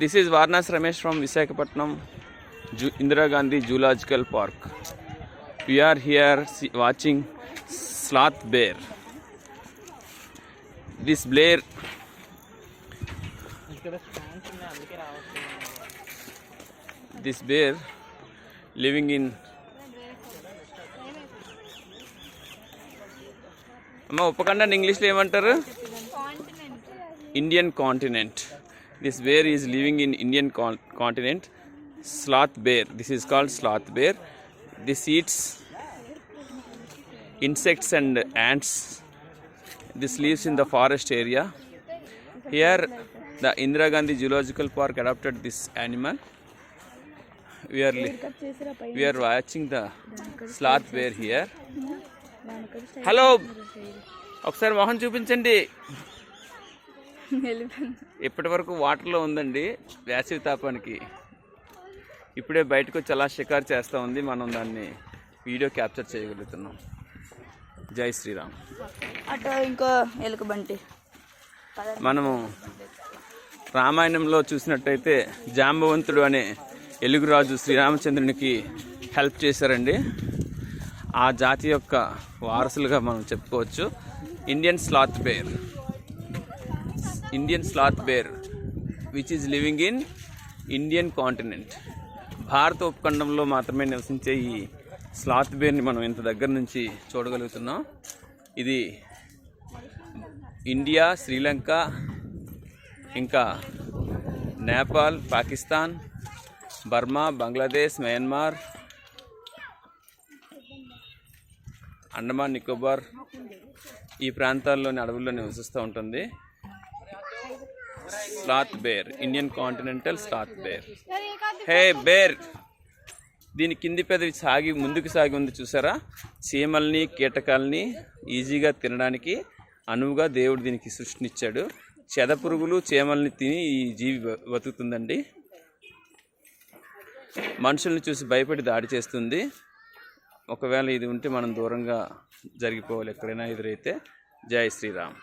This is Varnas Ramesh from Visakhapatnam, Indira Gandhi Zoological Park. We are here watching sloth bear. This bear living in English Indian continent. This bear is living in Indian continent. Sloth bear. This is called sloth bear. This eats insects and ants. This lives in the forest area. Here, the Indira Gandhi Zoological Park adopted this animal. We are watching the sloth bear here. Hello. ఒకసారి మొహం చూపించండి. ఇప్పటి వరకు వాటర్లో ఉందండి వేసవి తాపానికి. ఇప్పుడే బయటకు వచ్చి అలా షికారు చేస్తూ ఉంది. మనం దాన్ని వీడియో క్యాప్చర్ చేయగలుగుతున్నాం. జై శ్రీరామ్. అటు ఇంకో ఎలుకబంటి. మనము రామాయణంలో చూసినట్టయితే జాంబవంతుడు అనే ఎలుగురాజు శ్రీరామచంద్రునికి హెల్ప్ చేశారండి. ఆ జాతి యొక్క వారసులుగా మనం చెప్పుకోవచ్చు. Indian sloth bear which is living in Indian continent. భారత ఉపఖండంలో మాత్రమే నివసించే ఈ స్లాత్ బేర్ని మనం ఇంత దగ్గర నుంచి చూడగలుగుతున్నాం. ఇది ఇండియా, శ్రీలంక, ఇంకా నేపాల్, పాకిస్తాన్, బర్మా, బంగ్లాదేశ్, మయన్మార్, అండమాన్ నికోబార్ ఈ ప్రాంతాల్లోని అడవుల్లో నివసిస్తూ ఉంటుంది. Sloth bear, Indian continental sloth bear. Hey bear. దీని కింది పెదవి ముందుకు సాగి ఉంది చూసారా. చీమల్ని, కీటకాలని ఈజీగా తినడానికి అనువుగా దేవుడు దీనికి సృష్టినిచ్చాడు. చెదపురుగులు, చీమల్ని తిని ఈ జీవి బతుకుతుందండి. మనుషుల్ని చూసి భయపడి దాడి చేస్తుంది. ఒకవేళ ఇది ఉంటే మనం దూరంగా జరిగిపోవాలి ఎక్కడైనా ఎదురైతే. జై శ్రీరామ్.